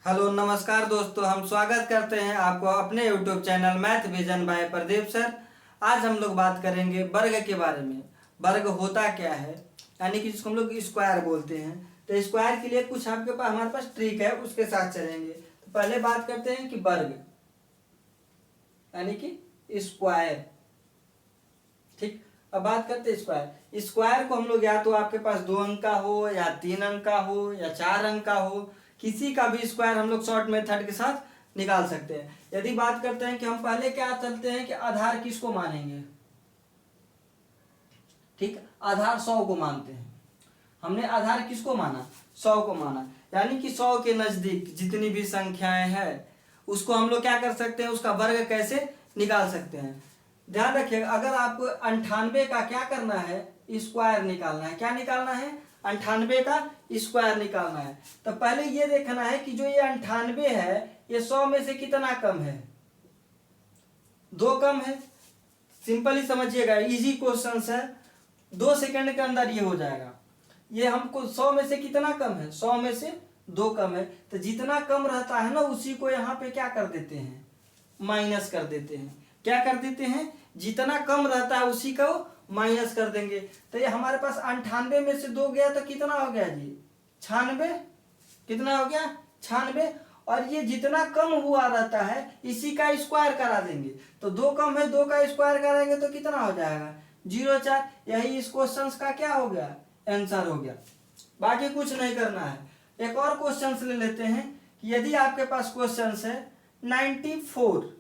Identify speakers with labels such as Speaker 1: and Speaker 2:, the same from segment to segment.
Speaker 1: Hello नमस्कार दोस्तों, हम स्वागत करते हैं आपको अपने YouTube channel math vision bye Pradeep sir. आज हम लोग बात करेंगे वर्ग के बारे में। वर्ग होता क्या है, यानी कि जिसको हम लोग स्क्वायर बोलते हैं। तो स्क्वायर के लिए कुछ आपके पास हमारे पास ट्रिक है, उसके साथ चलेंगे। तो पहले बात करते हैं कि वर्ग यानी कि स्क्वायर। ठीक, अब बात करते हैं स्क्वायर। स्क्वायर को हम लोग या तो आपके पास 2 अंक का हो या 3 अंक का हो या 4 अंक का हो, किसी का भी स्क्वायर हम लोग शॉर्ट मेथड के साथ निकाल सकते हैं। यदि बात करते हैं कि हम पहले क्या चलते हैं कि आधार किसको मानेंगे। ठीक, आधार 100 को मानते हैं। हमने आधार किसको माना, 100 को माना, यानी कि 100 के नजदीक जितनी भी संख्याएं हैं उसको हम लोग क्या कर सकते हैं, उसका वर्ग कैसे निकाल सकते हैं। ध्यान रखिएगा, अगर आपको 98 का क्या करना है, स्क्वायर निकालना है। क्या निकालना है, 98 का स्क्वायर निकालना है। तो पहले ये देखना है कि जो ये 98 है ये 100 में से कितना कम है, 2 कम है। सिंपल ही समझिएगा, इजी क्वेश्चन है, 2 सेकंड के अंदर ये हो जाएगा। ये हमको 100 में से कितना कम है, 100 में से 2 कम है। तो जितना कम रहता है ना उसी को यहाँ पे क्या कर देते हैं, माइनस कर देते हैं। क्या कर देते हैं, जितना कम रहता है उसी को माइनस कर देंगे। तो ये हमारे पास 98 में से 2 गया तो कितना हो गया जी, 96। कितना हो गया, 96। और ये जितना कम हुआ रहता है इसी का स्क्वायर करा देंगे। तो 2 कम है, 2 का स्क्वायर कराएंगे तो कितना हो जाएगा, 0,4। यही इस क्वेश्चन का क्या हो गया, आंसर हो गया। बाकी कुछ नहीं करना है। एक और क्वेश्चन ले लेते हैं कि यदि आपके पास क्वेश्चन है 94,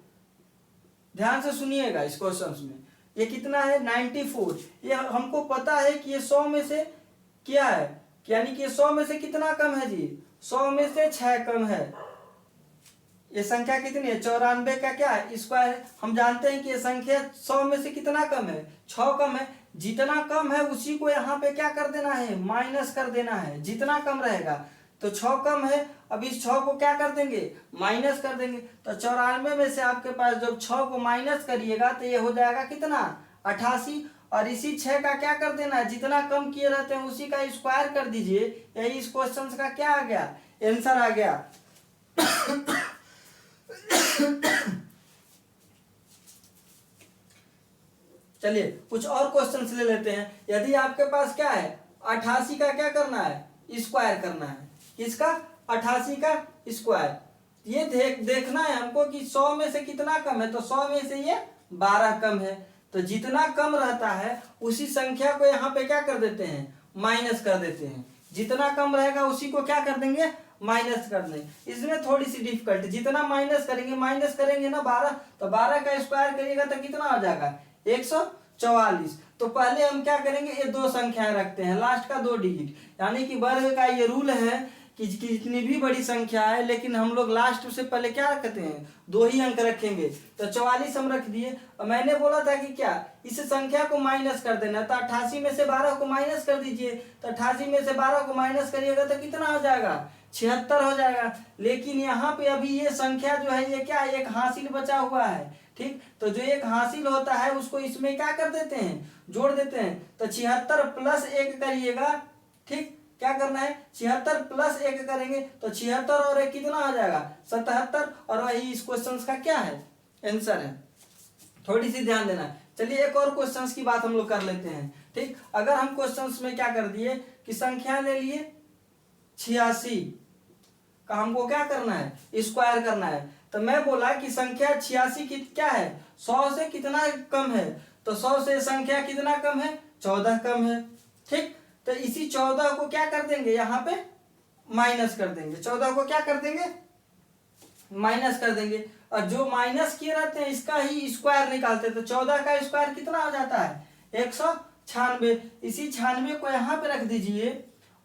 Speaker 1: ध्यान से सुनिएगा। इस क्वेश्चन में ये कितना है, 94। ये हमको पता है कि ये 100 में से क्या है, यानी कि 100 में से कितना कम है जी, 100 में से 6 कम है। ये संख्या कितनी है, 94 का क्या है, स्क्वायर है। हम जानते हैं कि ये संख्या 100 में से कितना कम है, 6 कम है। जितना कम है उसी को यहाँ पे क्या कर देना है, माइनस कर देना है। जितना कम रहेगा तो 6 कम है, अब इस 6 को क्या कर देंगे, माइनस कर देंगे। तो 94 में से आपके पास जब 6 को माइनस करिएगा तो ये हो जाएगा कितना, 88। और इसी 6 का क्या कर देना है, जितना कम किए रहते हैं उसी का स्क्वायर कर दीजिए। यही इस क्वेश्चन का क्या आ गया, आंसर आ गया। चलिए कुछ और क्वेश्चंस ले लेते हैं। यदि आपके पास क्या है, 88 का क्या करना है, स्क्वायर करना है। किसका, 88 का स्क्वायर। ये देखना है हमको कि 100 में से कितना कम है। तो 100 में से ये 12 कम है। तो जितना कम रहता है उसी संख्या को यहाँ पे क्या कर देते हैं, माइनस कर देते हैं। जितना कम रहेगा उसी को क्या कर देंगे, माइनस कर देंगे। इसमें थोड़ी सी डिफिकल्ट, जितना माइनस करेंगे ना 12, तो 12 का स्क्वायर करिएगा तो कितना हो जाएगा, 144। तो पहले हम क्या करेंगे, ये 2 संख्याएं रखते हैं, लास्ट का 2 डिजिट। यानी कि वर्ग का ये रूल है कि जितनी भी बड़ी संख्या है लेकिन हम लोग लास्ट से पहले क्या रखते हैं, 2 ही अंक रखेंगे। तो 44 हम रख दिए। और मैंने बोला था कि क्या, इस संख्या को माइनस कर देना। तो 88 में से 12 को माइनस कर दीजिए। तो 88 में से 12 को माइनस करिएगा तो कितना हो जाएगा, 76 हो जाएगा। लेकिन यहाँ पे अभी ये संख्या जो है ये क्या, एक हासिल बचा हुआ है। ठीक, तो जो एक हासिल होता है उसको इसमें क्या कर देते हैं, जोड़ देते हैं। तो 76 प्लस 1 करिएगा। ठीक, क्या करना है, 76 प्लस 1 करेंगे तो 76 और 1 कितना हो जाएगा, 77। और वही इस क्वेश्चन का क्या है, आंसर है। थोड़ी सी ध्यान देना। चलिए एक और क्वेश्चन की बात हम लोग कर लेते हैं। ठीक, अगर हम क्वेश्चन में क्या कर दिए कि संख्या ले लिए 86 का हमको क्या करना है, स्क्वायर करना है। तो मैं बोला कि संख्या 86 की क्या है, 100 से कितना कम है। तो 100 से संख्या कितना कम है, 14 कम है। ठीक, तो इसी 14 को क्या कर देंगे, यहाँ पे माइनस कर देंगे। 14 को क्या कर देंगे, माइनस कर देंगे। और जो माइनस किए रहते हैं इसका ही स्क्वायर निकालते हैं। तो 14 का स्क्वायर कितना हो जाता है, 196। इसी 96 को यहाँ पे रख दीजिए।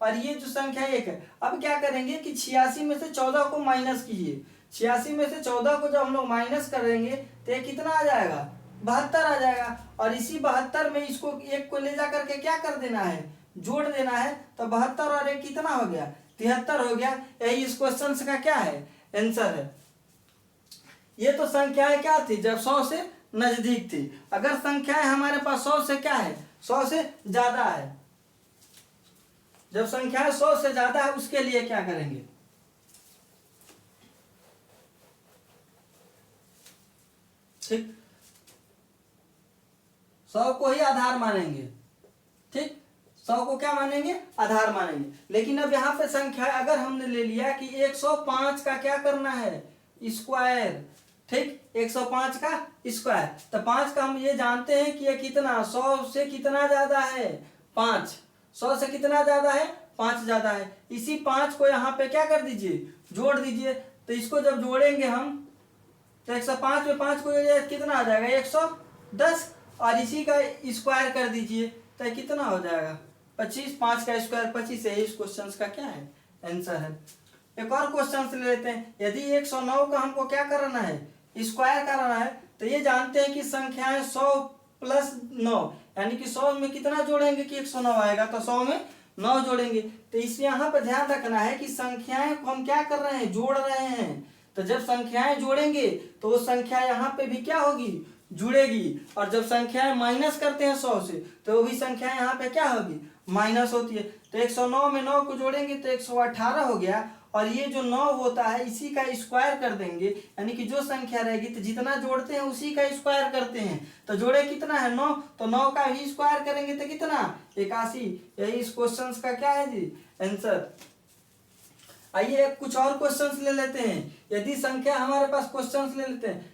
Speaker 1: और ये जो संख्या 1 है, अब क्या करेंगे कि 86 में से 14 को माइनस कीजिए। 86 में से 14 को जब हम लोग माइनस करेंगे तो ये कितना आ जाएगा, 72 आ जाएगा। और इसी 72 में इसको 1 को ले जा करके क्या कर देना है, जोड़ देना है। तो 72 और 1 कितना हो गया, 73 हो गया। यही इस क्वेश्चन का क्या है, आंसर है। ये तो संख्याएं क्या थी, जब 100 से नजदीक थी। अगर संख्याएं हमारे पास 100 से क्या है, 100 से ज्यादा है, जब संख्या 100 से ज्यादा है उसके लिए क्या करेंगे, ठीक, 100 को ही आधार मानेंगे। ठीक, 100 को क्या मानेंगे, आधार मानेंगे। लेकिन अब यहाँ पे संख्या अगर हमने ले लिया कि 105 का क्या करना है, स्क्वायर। ठीक, 105 का स्क्वायर, तो 5 का हम ये जानते हैं कि ये कितना 100 से कितना ज्यादा है, 5। 100 से कितना ज्यादा है, 5 ज्यादा है। इसी 5 को यहाँ पे क्या कर दीजिए, जोड़ दीजिए। तो इसको जब जोड़ेंगे हम तो 105 में 5 को कितना आ जाएगा, 110, और इसी का स्क्वायर कर दीजिए तो कितना हो जाएगा, 25। 5 का स्क्वायर 25 है। इस क्वेश्चन का क्या है, आंसर है। एक और क्वेश्चन ले लेते हैं। यदि 109 का हमको क्या करना है, स्क्वायर करना है, तो ये जानते हैं कि संख्याएं 100 प्लस 9, यानी कि 100 में कितना जोड़ेंगे कि 109 आएगा, तो 100 में 9 जोड़ेंगे। तो इसमें यहाँ पर ध्यान रखना है कि संख्याएं को हम क्या कर रहे हैं, जोड़ रहे हैं। तो जब संख्याएं जोड़ेंगे तो वो संख्या यहाँ पे भी क्या होगी, जुड़ेगी। और जब संख्याएं माइनस करते हैं 100 से तो वो भी संख्या यहाँ पे क्या होगी, माइनस होती है। तो 109 में 9 को जोड़ेंगे तो 118 हो गया। और ये जो 9 होता है इसी का स्क्वायर कर देंगे, यानी कि जो संख्या रहेगी तो जितना जोड़ते हैं उसी का स्क्वायर करते हैं। तो जोड़े कितना है 9, तो 9 का भी स्क्वायर करेंगे तो कितना, 81। यही इस क्वेश्चन का क्या है जी, आंसर। आइए कुछ और क्वेश्चंस ले लेते हैं। यदि संख्या हमारे पास क्वेश्चंस ले लेते हैं,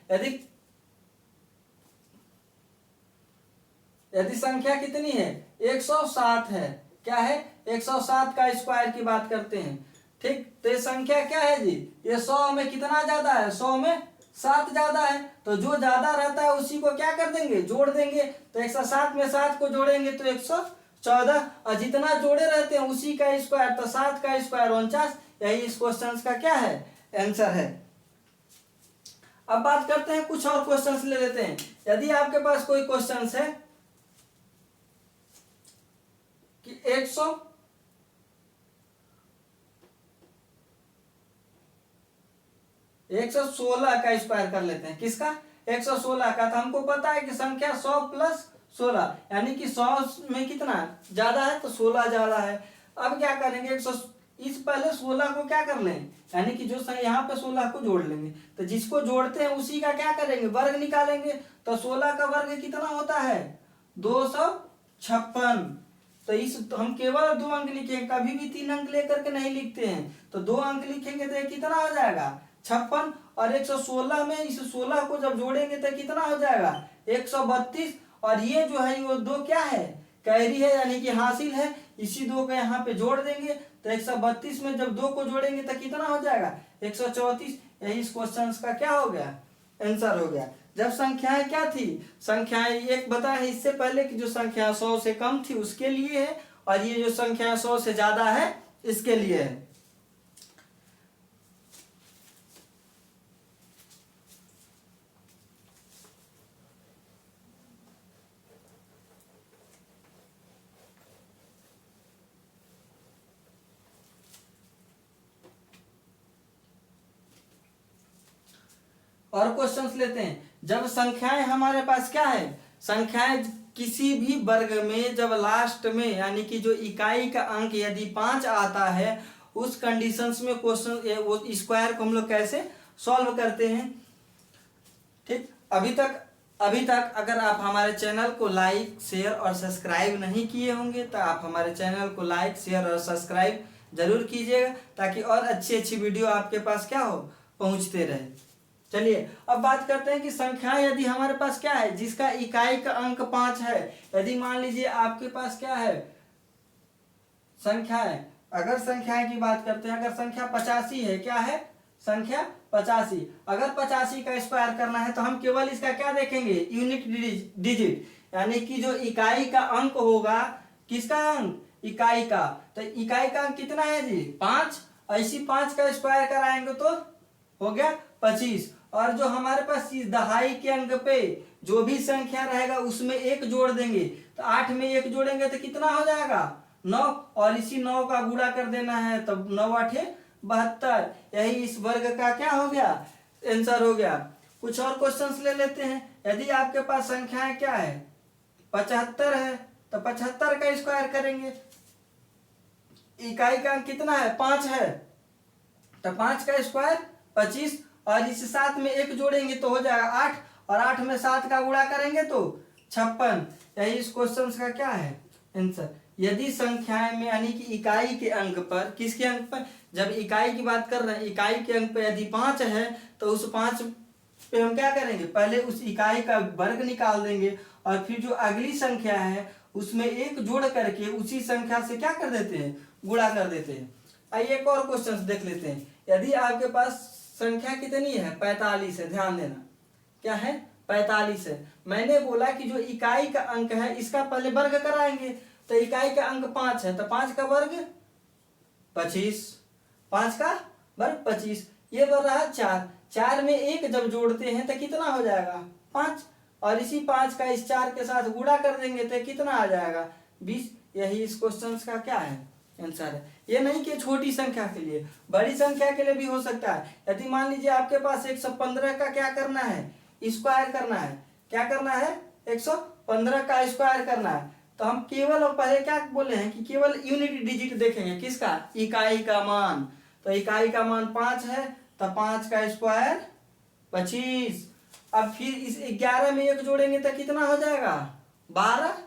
Speaker 1: यदि संख्या कितनी है, 107 है। क्या है, 107 का स्क्वायर की बात करते हैं। ठीक, तो ये संख्या क्या है जी, ये 100 में कितना ज्यादा है, 100 में 7 ज्यादा है। तो जो ज्यादा रहता है उसी को क्या कर देंगे, जोड़ देंगे। तो 107 में 7 को जोड़ेंगे तो 114, और जितना जोड़े रहते हैं उसी का स्क्वायर, तो 7 का स्क्वायर 49। यही इस क्वेश्चन का क्या है, आंसर है। अब बात करते हैं, कुछ और क्वेश्चंस ले लेते हैं। यदि आपके पास कोई क्वेश्चंस है कि 116 का स्क्वायर कर लेते हैं। किसका, 116 का। तो हमको पता है कि संख्या 100 प्लस 16, यानी कि 100 में कितना ज्यादा है, तो 16 ज्यादा है। अब क्या करेंगे, 100 इस पहले 16 को क्या कर लें, यानी कि जो यहाँ पे 16 को जोड़ लेंगे। तो जिसको जोड़ते हैं उसी का क्या करेंगे, वर्ग निकालेंगे। तो 16 का वर्ग कितना होता है, 256। तो इस हम केवल 2 अंक लिखेंगे, कभी भी 3 अंक लेकर के नहीं लिखते हैं। तो 2 अंक लिखेंगे तो कितना हो जाएगा, 56। और 116 में इस 16 को जब जोड़ेंगे तो कितना हो जाएगा, 132। और ये जो है वो 2 क्या है, कैरी है, यानी कि हासिल है। इसी 2 को यहाँ पे जोड़ देंगे तो 132 में जब 2 को जोड़ेंगे तो कितना हो जाएगा, 134। यही इस क्वेश्चन का क्या हो गया, आंसर हो गया। जब संख्याएं क्या थी, संख्याएं एक बताया है इससे पहले कि जो संख्या 100 से कम थी उसके लिए है, और ये जो संख्या 100 से ज्यादा है इसके लिए है। और क्वेश्चंस लेते हैं। जब संख्याएं हमारे पास क्या है, संख्याएं किसी भी वर्ग में जब लास्ट में, यानी कि जो इकाई का अंक यदि 5 आता है, उस कंडीशंस में क्वेश्चन वो स्क्वायर को हम लोग कैसे सॉल्व करते हैं। ठीक, अभी तक अगर आप हमारे चैनल को लाइक शेयर और सब्सक्राइब नहीं किए होंगे तो आप हमारे चैनल को लाइक शेयर और सब्सक्राइब जरूर कीजिएगा, ताकि और अच्छी वीडियो आपके पास क्या हो, पहुंचते रहे। चलिए अब बात करते हैं कि संख्याएं यदि हमारे पास क्या है, जिसका इकाई का अंक 5 है। यदि मान लीजिए आपके पास क्या है, संख्याएं, अगर संख्याएं की बात करते हैं, अगर संख्या 85 है, क्या है, संख्या 85। अगर 85 का स्क्वायर करना है तो हम केवल इसका क्या देखेंगे, यूनिट डिजिट, यानी कि जो इकाई का अंक होगा, किसका अंक, इकाई का। तो इकाई का अंक कितना है जी, 5। ऐसी 5 का स्क्वायर कराएंगे तो हो गया 25। और जो हमारे पास दहाई के अंक पे जो भी संख्या रहेगा उसमें 1 जोड़ देंगे, तो 8 में 1 जोड़ेंगे तो कितना हो जाएगा, 9। और इसी 9 का गुणा कर देना है, तब 9 8 72। यही इस वर्ग का क्या हो गया, आंसर हो गया। कुछ और क्वेश्चंस ले लेते हैं। यदि आपके पास संख्याएं क्या है, 75 है, तो 75 का स्क्वायर करेंगे। इकाई का अंक कितना है, 5 है, तो 5 का स्क्वायर 25। और इस साथ में 1 जोड़ेंगे तो हो जाएगा 8। और 8 में 7 का गुणा करेंगे तो 56। यही इस क्वेश्चन का क्या है आंसर। यदि संख्याएं में यानी कि इकाई के अंक पर, किसके अंक पर, जब इकाई की बात कर रहे हैं, इकाई के अंक पर यदि 5 है तो उस 5 पे हम क्या करेंगे, पहले उस इकाई का वर्ग निकाल देंगे और फिर जो अगली संख्या है उसमें 1 जोड़ करके उसी संख्या से क्या कर देते हैं, गुणा कर देते हैं। आइए एक और क्वेश्चन देख लेते हैं। यदि आपके पास संख्या कितनी है, 45 है, ध्यान देना क्या है, 45 है। मैंने बोला कि जो इकाई का अंक है इसका पहले वर्ग कराएंगे, तो इकाई का अंक 5 है तो 5 का वर्ग 25, 5 का वर्ग 25, ये बन रहा 4। 4 में 1 जब जोड़ते हैं तो कितना हो जाएगा, 5, और इसी 5 का इस 4 के साथ गुणा कर देंगे तो कितना आ जाएगा, 20। यही इस क्वेश्चन का क्या है आंसर है। ये नहीं कि छोटी संख्या के लिए, बड़ी संख्या के लिए भी हो सकता है। यदि मान लीजिए आपके पास 115 का क्या करना है, स्क्वायर करना है, क्या करना है, 115 का स्क्वायर करना है, तो हम केवल और पहले क्या बोले हैं कि केवल यूनिट डिजिट देखेंगे, किसका, इकाई का मान। तो इकाई का मान 5 है तो 5 का स्क्वायर 25। अब फिर इस 11 में 1 जोड़ेंगे तो कितना हो जाएगा, 12।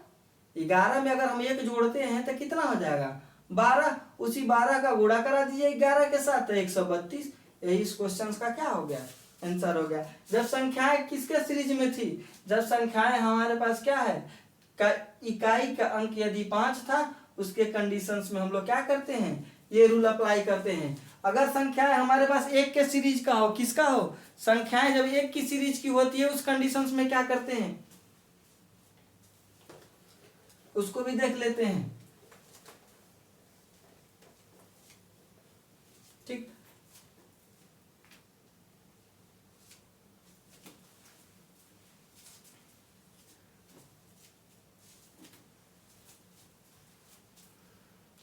Speaker 1: 11 में अगर हम 1 जोड़ते हैं तो कितना हो जाएगा, 12। उसी 12 का गुणा करा दीजिए 11 के साथ तो 132। यही इस क्वेश्चन का क्या हो गया, आंसर हो गया। जब संख्याएं किसके सीरीज में थी, जब संख्याएं हमारे पास क्या है, इकाई का अंक यदि 5 था, उसके कंडीशंस में हम लोग क्या करते हैं, ये रूल अप्लाई करते हैं। अगर संख्याएं हमारे पास 1 के सीरीज का हो, किसका हो, संख्याएं जब 1 की सीरीज की होती है उस कंडीशंस में क्या करते हैं, उसको भी देख लेते हैं। ठीक,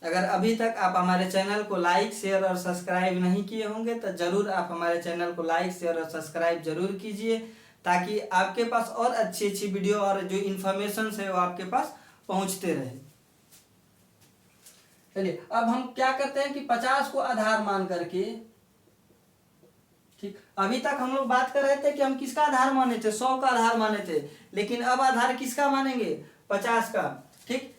Speaker 1: अगर अभी तक आप हमारे चैनल को लाइक, शेयर और सब्सक्राइब नहीं किए होंगे तो जरूर आप हमारे चैनल को लाइक, शेयर और सब्सक्राइब जरूर कीजिए, ताकि आपके पास और अच्छी अच्छी वीडियो और जो इन्फॉर्मेशन है वो आपके पास पहुंचते रहे। चलिए अब हम क्या करते हैं कि 50 को आधार मान करके, ठीक, अभी तक हम लोग बात कर रहे थे कि हम किसका आधार माने थे, 100 का आधार माने थे, लेकिन अब आधार किसका मानेंगे, 50 का। ठीक,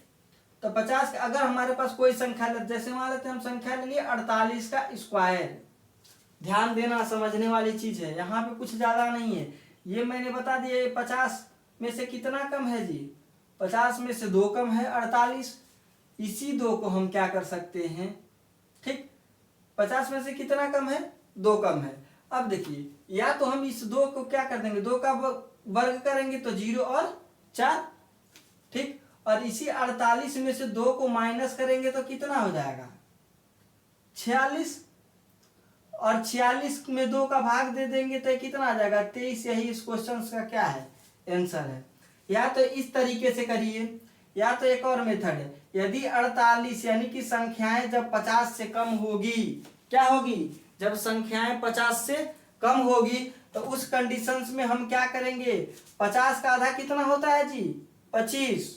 Speaker 1: तो 50 का अगर हमारे पास कोई संख्या, जैसे मान लेते हैं हम संख्या ले लिए 48 का स्क्वायर। ध्यान देना, समझने वाली चीज है, यहाँ पे कुछ ज्यादा नहीं है। ये मैंने बता दिया, ये 50 में से कितना कम है जी, 50 में से 2 कम है, 48। इसी 2 को हम क्या कर सकते हैं, ठीक, 50 में से कितना कम है, 2 कम है। अब देखिए, या तो हम इस 2 को क्या कर देंगे, 2 का वर्ग करेंगे तो 0 और 4, ठीक, और इसी 48 में से 2 को माइनस करेंगे तो कितना हो जाएगा, 46, और 46 में 2 का भाग दे देंगे तो कितना आ जाएगा, 23। यही इस क्वेश्चन का क्या है, आंसर है। या तो इस तरीके से करिए, या तो एक और मेथड है, यदि 48 यानी कि संख्याएं जब 50 से कम होगी, क्या होगी, जब संख्याएं 50 से कम होगी तो उस कंडीशंस में हम क्या करेंगे, 50 का आधा कितना होता है जी, 25,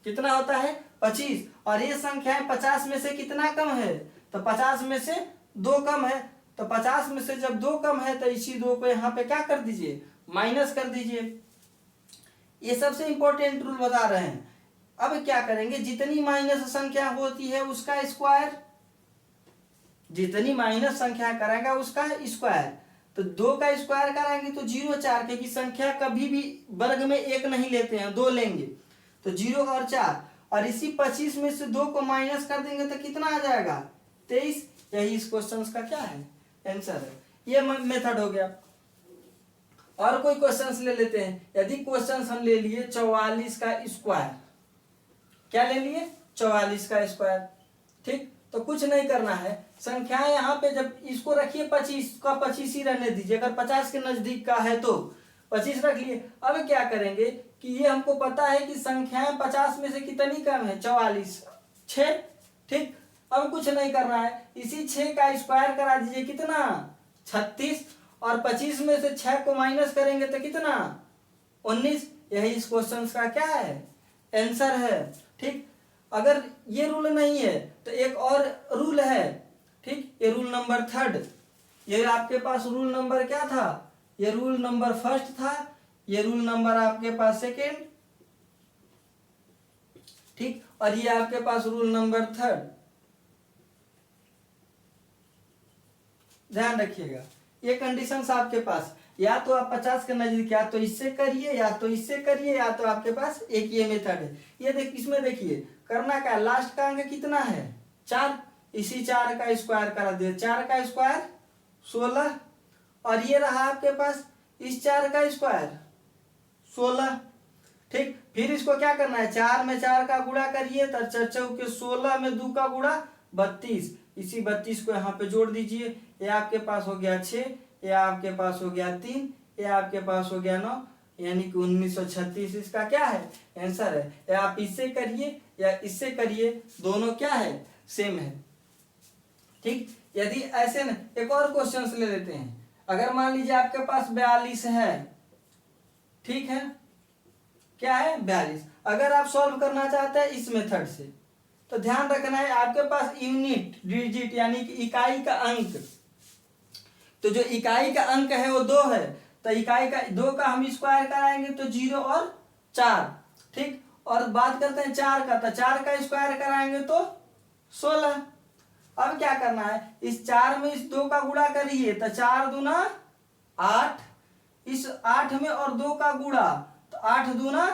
Speaker 1: कितना होता है, 25, और ये संख्याएं 50 में से कितना कम है, तो 50 में से 2 कम है, तो 50 में से जब 2 कम है तो इसी 2 को यहाँ पे क्या कर दीजिए, माइनस कर दीजिए। ये सबसे इंपॉर्टेंट रूल बता रहे हैं। अब क्या करेंगे, जितनी माइनस संख्या होती है उसका स्क्वायर, जितनी माइनस संख्या कराएगा उसका स्क्वायर। तो 2 का स्क्वायर कराएंगे तो 0, 4, क्योंकि संख्या कभी भी वर्ग में 1 नहीं लेते हैं, 2 लेंगे, तो 0 और 4, और इसी 25 में से 2 को माइनस कर देंगे तो कितना आ जाएगा, 23। यही इस क्वेश्चन का क्या है, आंसर है। ये मेथड हो गया। और कोई क्वेश्चंस ले लेते हैं। यदि क्वेश्चंस हम ले लिए 44 का स्क्वायर, क्या ले लिए, 44 का स्क्वायर, ठीक, तो कुछ नहीं करना है, संख्याएं यहाँ पे जब इसको रखिए 25 का 25 ही रहने दीजिए, अगर 50 के नजदीक का है तो 25 रख लिए। अब क्या करेंगे कि ये हमको पता है कि संख्याएं 50 में से कितनी कम है, 44, 6, ठीक। अब कुछ नहीं करना है, इसी 6 का स्क्वायर करा दीजिए, कितना, 36, और 25 में से 6 को माइनस करेंगे तो कितना, 19। यही इस क्वेश्चन का क्या है, आंसर है, ठीक। अगर ये रूल नहीं है तो एक और रूल है, ठीक, ये रूल नंबर 3। ये आपके पास रूल नंबर क्या था, ये रूल नंबर 1 था, ये रूल नंबर आपके पास सेकेंड, ठीक, और ये आपके पास रूल नंबर थर्ड। ध्यान रखिएगा, ये कंडीशंस आपके पास, या तो आप 50 के नजदीक या तो इससे करिए या तो इससे करिए, या तो आपके पास एक ये मेथड है। ये इसमें देखिए करना क्या, लास्ट का अंक कितना है 4, इसी 4 का स्क्वायर करा दिया, 4 का स्क्वायर 16, और ये रहा आपके पास इस 4 का स्क्वायर 16, ठीक। फिर इसको क्या करना है, 4 में 4 का गुणा करिए तो 4 चौके 16 में 2 का गुणा 32, इसी 32 को यहाँ पे जोड़ दीजिए, ये आपके पास हो गया 6, ये आपके पास हो गया 3, ये आपके पास हो गया 9, यानी कि 1936 इसका क्या है आंसर है। या आप इससे करिए या इससे करिए, दोनों क्या है सेम है, ठीक। यदि ऐसे न, एक और क्वेश्चन ले लेते हैं। अगर मान लीजिए आपके पास 42 है, ठीक है, क्या है 42, अगर आप सॉल्व करना चाहते हैं इस मेथड से, तो ध्यान रखना है आपके पास यूनिट डिजिट यानी कि इकाई का अंक, तो जो इकाई का अंक है वो 2 है, तो इकाई का 2 का हम स्क्वायर कराएंगे तो 0 और 4, ठीक। और बात करते हैं 4 का, तो 4 का स्क्वायर कराएंगे तो 16। अब क्या करना है, इस 4 में इस 2 का गुणा करिए तो 4 दूना 8, इस 8 में और 2 का गुणा तो 8 दूना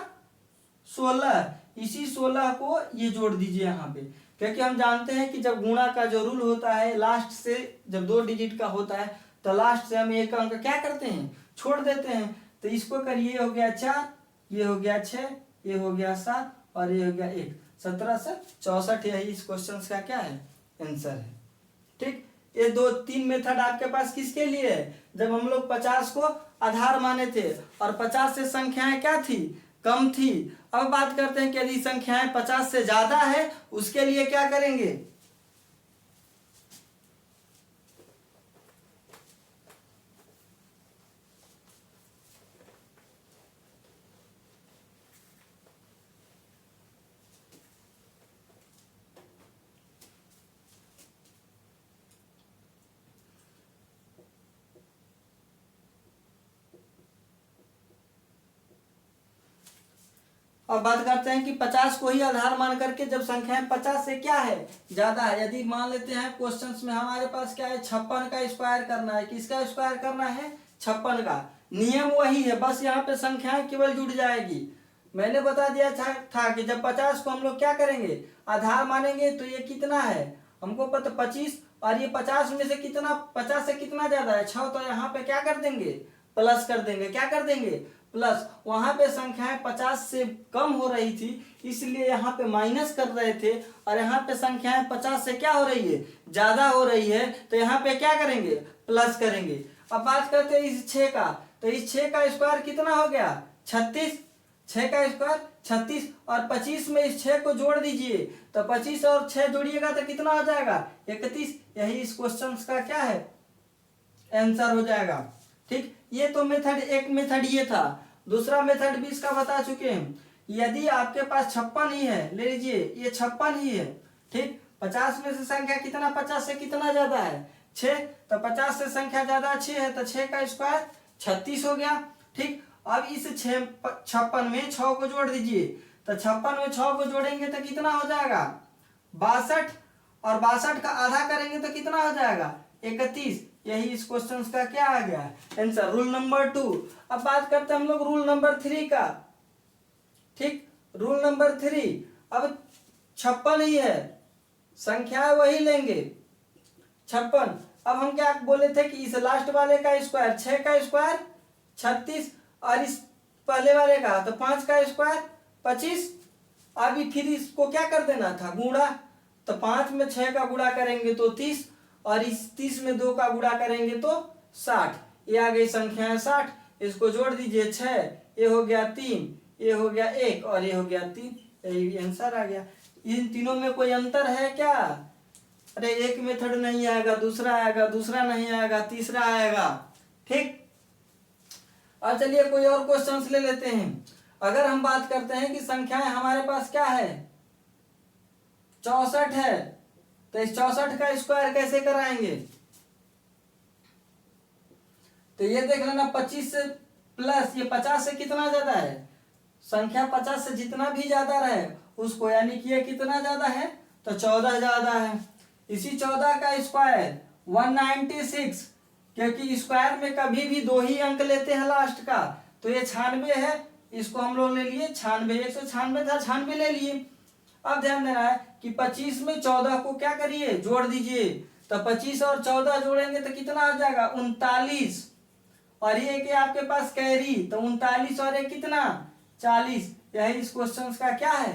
Speaker 1: 16, इसी 16 को ये जोड़ दीजिए यहाँ पे, क्योंकि हम जानते हैं कि जब गुणा का जो रूल होता है लास्ट से, जब 2 डिजिट का होता है तो लास्ट से हम एक अंक क्या करते हैं छोड़ देते हैं। तो इसको करिए, हो गया 4, ये हो गया 6, ये हो गया 7 और ये हो गया 1, 17 से 64, यही इस क्वेश्चन का क्या है आंसर है, ठीक। ये 2-3 मेथड आपके पास किसके लिए है, जब हम लोग 50 को आधार माने थे और 50 से संख्याएं क्या थी कम थी। अब बात करते हैं कि यदि संख्याएं 50 से ज्यादा है, उसके लिए क्या करेंगे, और बात करते हैं कि 50 को ही आधार मान करके जब संख्याएं 50 से क्या है ज्यादा है, यदि मान लेते हैं क्वेश्चंस में हमारे पास क्या है 56 का स्क्वायर करना है, किसका स्क्वायर करना है 56 का, नियम वही है, बस यहाँ पे संख्याएं केवल जुड़ जाएगी। मैंने बता दिया था कि जब 50 को हम लोग क्या करेंगे आधार मानेंगे, तो ये कितना है हमको पता 25, और ये 50 में से कितना 50 से कितना ज्यादा है 6, तो यहाँ पे क्या कर देंगे प्लस कर देंगे, क्या कर देंगे प्लस। वहां पे संख्याएं 50 से कम हो रही थी इसलिए यहाँ पे माइनस कर रहे थे, और यहाँ पे संख्याएं 50 से क्या हो रही है ज्यादा हो रही है, तो यहाँ पे क्या करेंगे प्लस करेंगे। अब बात करते हैं इस 6 का, तो इस 6 का स्क्वायर कितना हो गया 36, 6 का स्क्वायर 36, और 25 में इस 6 को जोड़ दीजिए तो 25 और 6 जोड़िएगा तो कितना हो जाएगा 31, यही इस क्वेश्चन का क्या है आंसर हो जाएगा, ठीक। ये तो मेथड, एक मेथड ये था। दूसरा मेथड भी इसका बता चुके हैं, यदि आपके पास 56 ही है, ले लीजिए ये 56 ही है, ठीक। 50 में से संख्या कितना 50 से कितना ज्यादा है 6, तो 50 से संख्या ज्यादा 6 है, तो 6 का स्क्वायर 36 हो गया, ठीक। अब इस 56 में 6 को जोड़ दीजिए, तो 56 में 6 को जोड़ेंगे तो कितना हो जाएगा 62, और 62 का आधा करेंगे तो कितना हो जाएगा 31, यही इस क्वेश्चन का क्या आ गया आंसर, रूल नंबर 2। अब बात करते हैं हम लोग रूल नंबर 3 का, ठीक। रूल नंबर 3, अब 56 ही है, संख्या वही लेंगे 56। अब हम क्या बोले थे कि इस लास्ट वाले का स्क्वायर 6 का स्क्वायर 36, और इस पहले वाले का तो 5 का स्क्वायर 25। अभी फिर इसको क्या कर देना था गुणा, तो 5 में 6 का गुणा करेंगे तो 30, और इस 30 में 2 का गुणा करेंगे तो 60, ये आ गई संख्या 60, इसको जोड़ दीजिए 6, ये हो गया 3, ये हो गया 1 और ये हो गया 3, यही आंसर आ गया। इन तीनों में कोई अंतर है क्या, अरे एक मेथड नहीं आएगा दूसरा आएगा, दूसरा नहीं आएगा तीसरा आएगा, ठीक। अब चलिए कोई और क्वेश्चंस ले लेते हैं। अगर हम बात करते हैं कि संख्याएं हमारे पास क्या है 64 है, तो इस 64 का स्क्वायर कैसे कराएंगे, तो ये देख लेना 25 से प्लस ये 50 से कितना ज्यादा है, संख्या 50 से जितना भी ज्यादा रहे उसको, यानी कि ये कितना ज्यादा है तो 14 ज्यादा है। इसी 14 का स्क्वायर 196, क्योंकि स्क्वायर में कभी भी 2 ही अंक लेते हैं लास्ट का, तो ये 96 है, इसको हम लोग ले लिए 96, 196 था 96 ले लिए। अब ध्यान देना है कि 25 में 14 को क्या करिए जोड़ दीजिए, तो 25 और 14 जोड़ेंगे तो कितना आ जाएगा 39, और ये कि आपके पास कैरी, तो 39 और एक कितना 40, यही इस क्वेश्चन का क्या है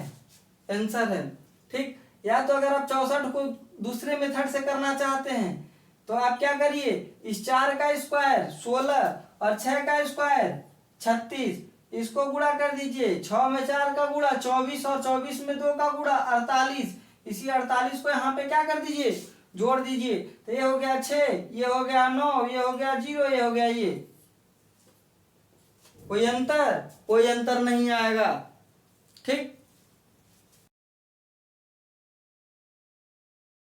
Speaker 1: आंसर है। ठीक, या तो अगर आप 64 को दूसरे मेथड से करना चाहते हैं तो आप क्या करिए, इस 4 का स्क्वायर 16 और 6 का स्क्वायर 36, इसको गुणा कर दीजिए, 6 में 4 का गुणा 24 और 24 में 2 का गुणा 48, इसी 48 को यहाँ पे क्या कर दीजिए जोड़ दीजिए, तो ये हो गया 6, ये हो गया 9, ये हो गया 0, ये हो गया ये। कोई अंतर नहीं आएगा। ठीक,